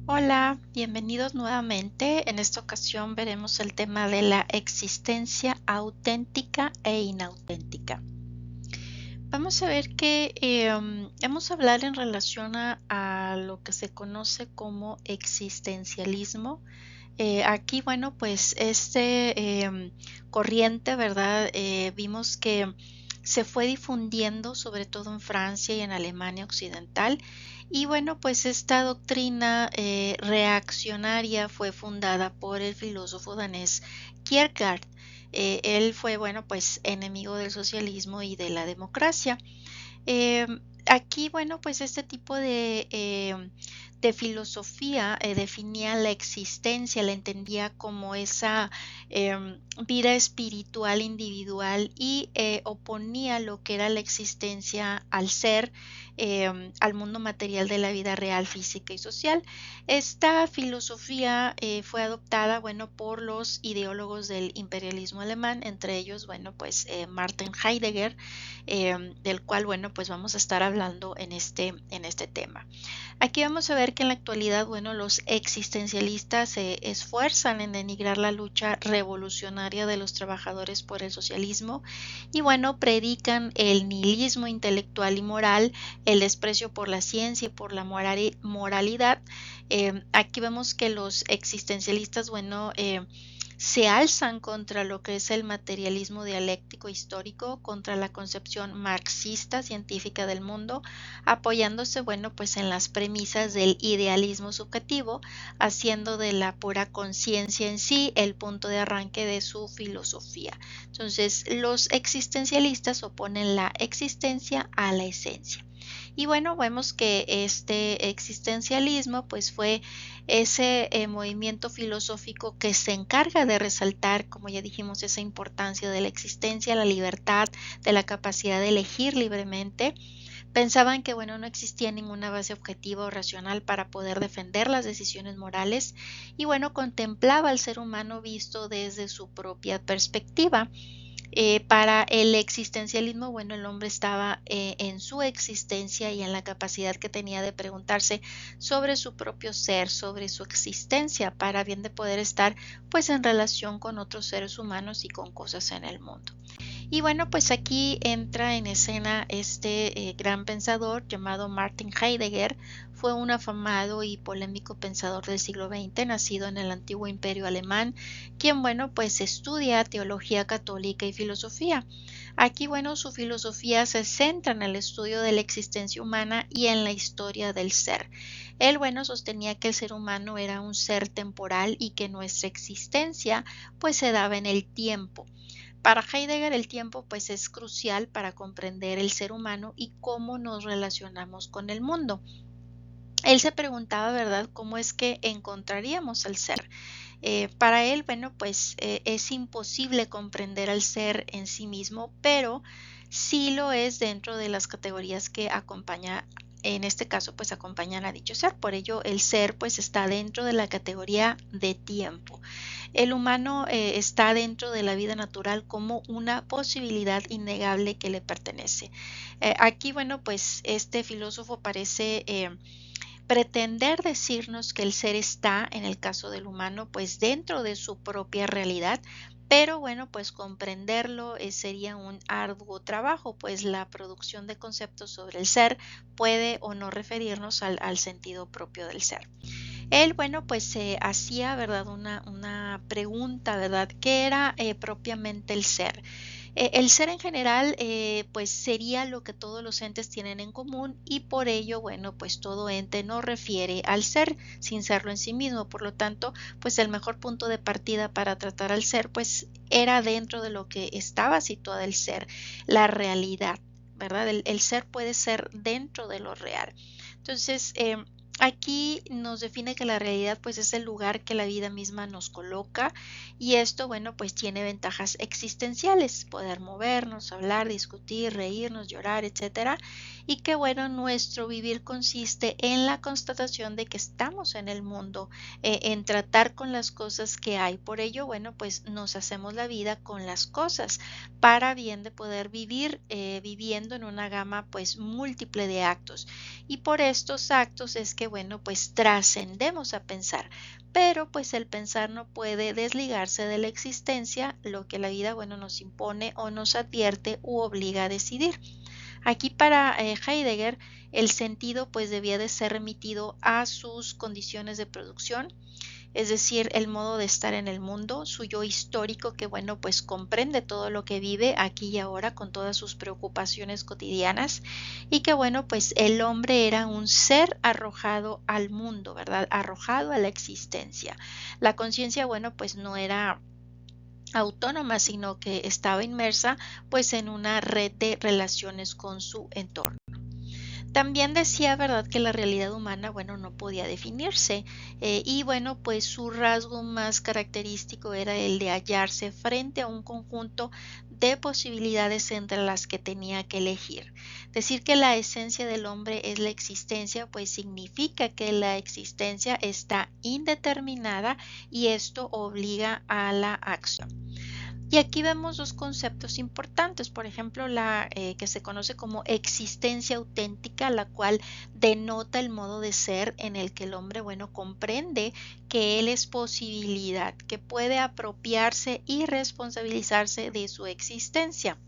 Hola, bienvenidos nuevamente. En esta ocasión veremos el tema de la existencia auténtica e inauténtica. Vamos a ver que vamos a hablar en relación a lo que se conoce como existencialismo. Aquí, bueno, pues corriente, ¿verdad? Vimos que se fue difundiendo sobre todo en Francia y en Alemania Occidental. Y bueno, pues esta doctrina reaccionaria fue fundada por el filósofo danés Kierkegaard. Él fue, bueno, pues enemigo del socialismo y de la democracia. Aquí, bueno, pues este tipo de filosofía definía la existencia, la entendía como esa vida espiritual individual y oponía lo que era la existencia al ser, al mundo material de la vida real, física y social. Esta filosofía fue adoptada, bueno, por los ideólogos del imperialismo alemán, entre ellos, bueno, pues Martin Heidegger, del cual, bueno, pues vamos a estar hablando en este tema. Aquí vamos a ver que en la actualidad, bueno, los existencialistas se esfuerzan en denigrar la lucha revolucionaria de los trabajadores por el socialismo y, bueno, predican el nihilismo intelectual y moral, el desprecio por la ciencia y por la moralidad. Aquí vemos que los existencialistas, bueno, se alzan contra lo que es el materialismo dialéctico histórico, contra la concepción marxista científica del mundo, apoyándose, bueno, pues en las premisas del idealismo subjetivo, haciendo de la pura conciencia en sí el punto de arranque de su filosofía. Entonces, los existencialistas oponen la existencia a la esencia. Y bueno, vemos que este existencialismo pues fue ese movimiento filosófico que se encarga de resaltar, como ya dijimos, esa importancia de la existencia, la libertad, de la capacidad de elegir libremente. Pensaban que, bueno, no existía ninguna base objetiva o racional para poder defender las decisiones morales y, bueno, contemplaba al ser humano visto desde su propia perspectiva. Para el existencialismo, bueno, el hombre estaba en su existencia y en la capacidad que tenía de preguntarse sobre su propio ser, sobre su existencia, para bien de poder estar pues en relación con otros seres humanos y con cosas en el mundo. Y bueno, pues aquí entra en escena este gran pensador llamado Martin Heidegger. Fue un afamado y polémico pensador del siglo XX, nacido en el antiguo imperio alemán, quien, bueno, pues estudia teología católica y filosofía. Aquí, bueno, su filosofía se centra en el estudio de la existencia humana y en la historia del ser. Él, bueno, sostenía que el ser humano era un ser temporal y que nuestra existencia pues se daba en el tiempo. Para Heidegger el tiempo pues es crucial para comprender el ser humano y cómo nos relacionamos con el mundo. Él se preguntaba, ¿verdad?, cómo es que encontraríamos al ser. Para él, bueno, pues es imposible comprender al ser en sí mismo, pero sí lo es dentro de las categorías que acompaña, en este caso, pues acompañan a dicho ser. Por ello, el ser pues está dentro de la categoría de tiempo. El humano está dentro de la vida natural como una posibilidad innegable que le pertenece. Aquí, bueno, pues este filósofo parece pretender decirnos que el ser está, en el caso del humano, pues dentro de su propia realidad, pero bueno, pues comprenderlo sería un arduo trabajo, pues la producción de conceptos sobre el ser puede o no referirnos al sentido propio del ser. Él, bueno, pues se hacía, ¿verdad?, una pregunta, ¿verdad?, ¿qué era propiamente el ser? El ser en general, pues sería lo que todos los entes tienen en común y por ello, bueno, pues todo ente no refiere al ser sin serlo en sí mismo. Por lo tanto, pues el mejor punto de partida para tratar al ser, pues era dentro de lo que estaba situado el ser, la realidad, ¿verdad? El ser puede ser dentro de lo real. Entonces, aquí nos define que la realidad pues es el lugar que la vida misma nos coloca y esto, bueno, pues tiene ventajas existenciales, poder movernos, hablar, discutir, reírnos, llorar, etcétera. y que bueno, nuestro vivir consiste en la constatación de que estamos en el mundo, en tratar con las cosas que hay. Por ello, bueno, pues nos hacemos la vida con las cosas para bien de poder vivir viviendo en una gama pues múltiple de actos. Y por estos actos es que bueno, pues trascendemos a pensar. Pero pues el pensar no puede desligarse de la existencia, lo que la vida, bueno, nos impone o nos advierte u obliga a decidir. Aquí para Heidegger el sentido pues debía de ser remitido a sus condiciones de producción, es decir, el modo de estar en el mundo, su yo histórico que bueno pues comprende todo lo que vive aquí y ahora con todas sus preocupaciones cotidianas y que bueno pues el hombre era un ser arrojado al mundo, ¿verdad? Arrojado a la existencia. La conciencia bueno pues no era autónoma, sino que estaba inmersa pues en una red de relaciones con su entorno. También decía, ¿verdad?, que la realidad humana, bueno, no podía definirse y bueno, pues su rasgo más característico era el de hallarse frente a un conjunto de posibilidades entre las que tenía que elegir. Decir que la esencia del hombre es la existencia, pues significa que la existencia está indeterminada y esto obliga a la acción. Y aquí vemos dos conceptos importantes, por ejemplo, la que se conoce como existencia auténtica, la cual denota el modo de ser en el que el hombre, bueno, comprende que él es posibilidad, que puede apropiarse y responsabilizarse de su existencia.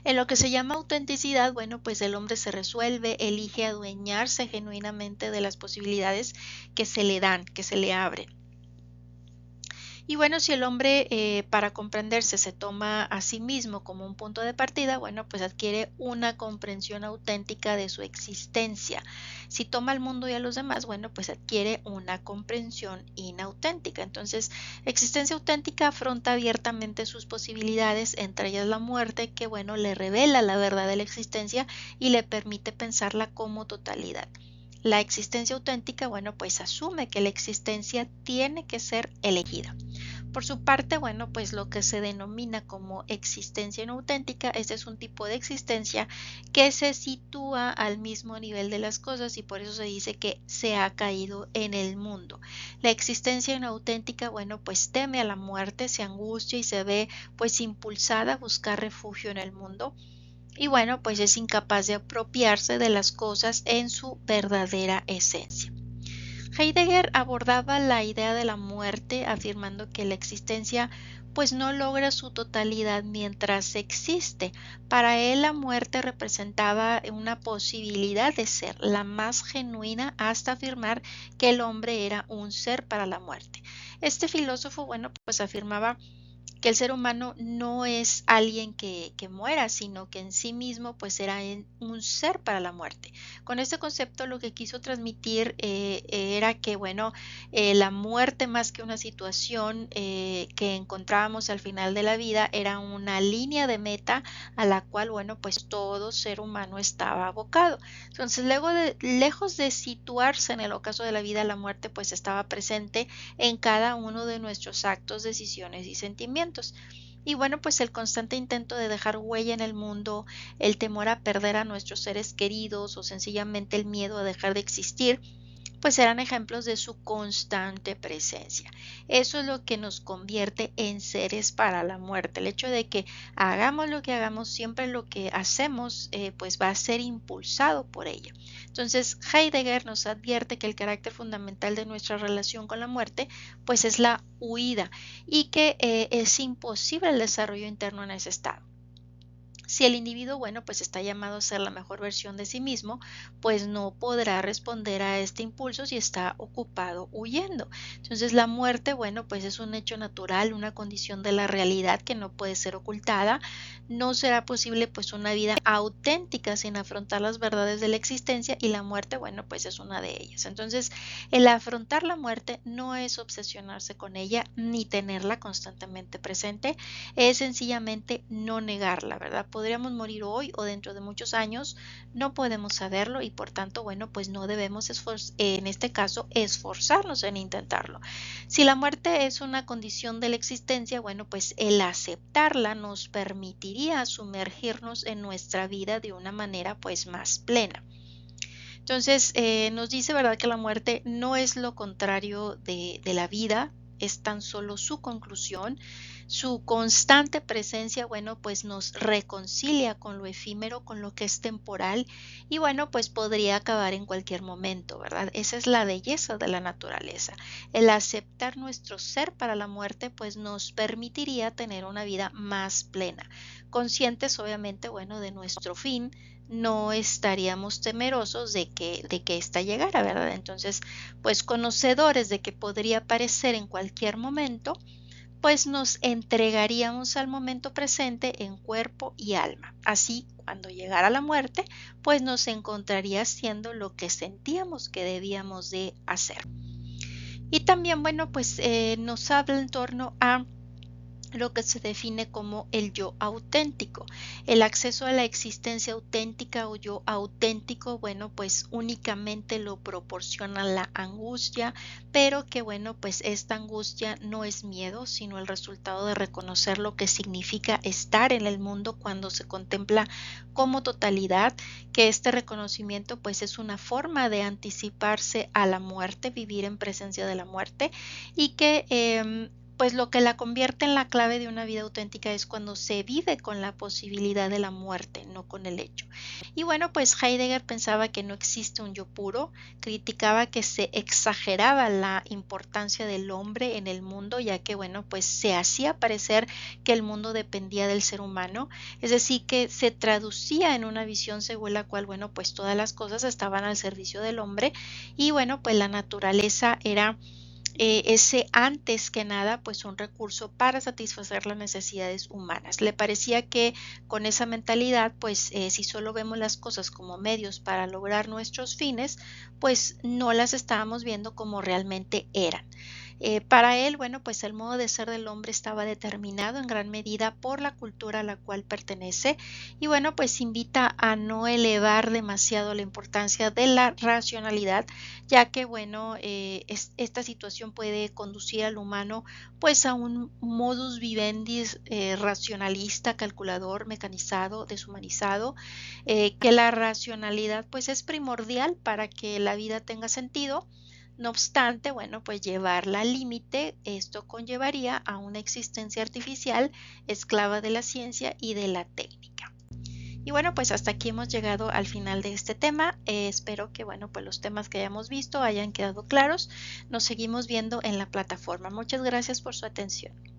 En lo que se llama autenticidad, bueno, pues el hombre se resuelve, elige adueñarse genuinamente de las posibilidades que se le dan, que se le abren. Y bueno, si el hombre para comprenderse se toma a sí mismo como un punto de partida, bueno, pues adquiere una comprensión auténtica de su existencia. Si toma al mundo y a los demás, bueno, pues adquiere una comprensión inauténtica. Entonces, existencia auténtica afronta abiertamente sus posibilidades, entre ellas la muerte, que bueno, le revela la verdad de la existencia y le permite pensarla como totalidad. La existencia auténtica, bueno, pues asume que la existencia tiene que ser elegida. Por su parte, bueno, pues lo que se denomina como existencia inauténtica, este es un tipo de existencia que se sitúa al mismo nivel de las cosas y por eso se dice que se ha caído en el mundo. La existencia inauténtica, bueno, pues teme a la muerte, se angustia y se ve pues impulsada a buscar refugio en el mundo. Y bueno, pues es incapaz de apropiarse de las cosas en su verdadera esencia. Heidegger abordaba la idea de la muerte afirmando que la existencia pues no logra su totalidad mientras existe. Para él la muerte representaba una posibilidad de ser la más genuina hasta afirmar que el hombre era un ser para la muerte. Este filósofo, bueno, pues afirmaba que el ser humano no es alguien que muera, sino que en sí mismo pues era un ser para la muerte. Con este concepto lo que quiso transmitir era que bueno, la muerte más que una situación que encontrábamos al final de la vida era una línea de meta a la cual bueno pues todo ser humano estaba abocado. Entonces lejos de situarse en el ocaso de la vida, la muerte pues estaba presente en cada uno de nuestros actos, decisiones y sentimientos. Y bueno, pues el constante intento de dejar huella en el mundo, el temor a perder a nuestros seres queridos o sencillamente el miedo a dejar de existir, pues eran ejemplos de su constante presencia. Eso es lo que nos convierte en seres para la muerte. El hecho de que hagamos lo que hagamos, siempre lo que hacemos pues va a ser impulsado por ella. Entonces Heidegger nos advierte que el carácter fundamental de nuestra relación con la muerte pues es la huida y que es imposible el desarrollo interno en ese estado. Si el individuo, bueno, pues está llamado a ser la mejor versión de sí mismo, pues no podrá responder a este impulso si está ocupado huyendo. Entonces la muerte, bueno, pues es un hecho natural, una condición de la realidad que no puede ser ocultada. No será posible pues una vida auténtica sin afrontar las verdades de la existencia y la muerte, bueno, pues es una de ellas. Entonces el afrontar la muerte no es obsesionarse con ella ni tenerla constantemente presente, es sencillamente no negarla, ¿verdad? podríamos morir hoy o dentro de muchos años, no podemos saberlo y por tanto, bueno, pues no debemos en este caso esforzarnos en intentarlo. Si la muerte es una condición de la existencia, bueno, pues el aceptarla nos permitiría sumergirnos en nuestra vida de una manera pues más plena. Entonces, nos dice, ¿verdad?, que la muerte no es lo contrario de la vida, es tan solo su conclusión. Su constante presencia, bueno, pues nos reconcilia con lo efímero, con lo que es temporal y bueno, pues podría acabar en cualquier momento, ¿verdad? Esa es la belleza de la naturaleza. El aceptar nuestro ser para la muerte, pues nos permitiría tener una vida más plena, conscientes obviamente, bueno, de nuestro fin. No estaríamos temerosos de que ésta llegara, ¿verdad? Entonces, pues conocedores de que podría aparecer en cualquier momento, pues nos entregaríamos al momento presente en cuerpo y alma. Así, cuando llegara la muerte, pues nos encontraría haciendo lo que sentíamos que debíamos de hacer. Y también, bueno, pues nos habla en torno a lo que se define como el yo auténtico. El acceso a la existencia auténtica o yo auténtico, bueno, pues únicamente lo proporciona la angustia, pero que bueno, pues esta angustia no es miedo, sino el resultado de reconocer lo que significa estar en el mundo cuando se contempla como totalidad, que este reconocimiento pues es una forma de anticiparse a la muerte, vivir en presencia de la muerte y que pues lo que la convierte en la clave de una vida auténtica es cuando se vive con la posibilidad de la muerte, no con el hecho. Y bueno, pues Heidegger pensaba que no existe un yo puro, criticaba que se exageraba la importancia del hombre en el mundo, ya que bueno, pues se hacía parecer que el mundo dependía del ser humano, es decir, que se traducía en una visión según la cual, bueno, pues todas las cosas estaban al servicio del hombre y bueno, pues la naturaleza era ese antes que nada pues un recurso para satisfacer las necesidades humanas. Le parecía que con esa mentalidad pues si solo vemos las cosas como medios para lograr nuestros fines pues no las estábamos viendo como realmente eran. Para él, bueno, pues el modo de ser del hombre estaba determinado en gran medida por la cultura a la cual pertenece y bueno, pues invita a no elevar demasiado la importancia de la racionalidad, ya que bueno, esta situación puede conducir al humano pues a un modus vivendi racionalista, calculador, mecanizado, deshumanizado, que la racionalidad pues es primordial para que la vida tenga sentido. No obstante, bueno, pues llevarla al límite, esto conllevaría a una existencia artificial, esclava de la ciencia y de la técnica. Y bueno, pues hasta aquí hemos llegado al final de este tema. Espero que, bueno, pues los temas que hayamos visto hayan quedado claros. Nos seguimos viendo en la plataforma. Muchas gracias por su atención.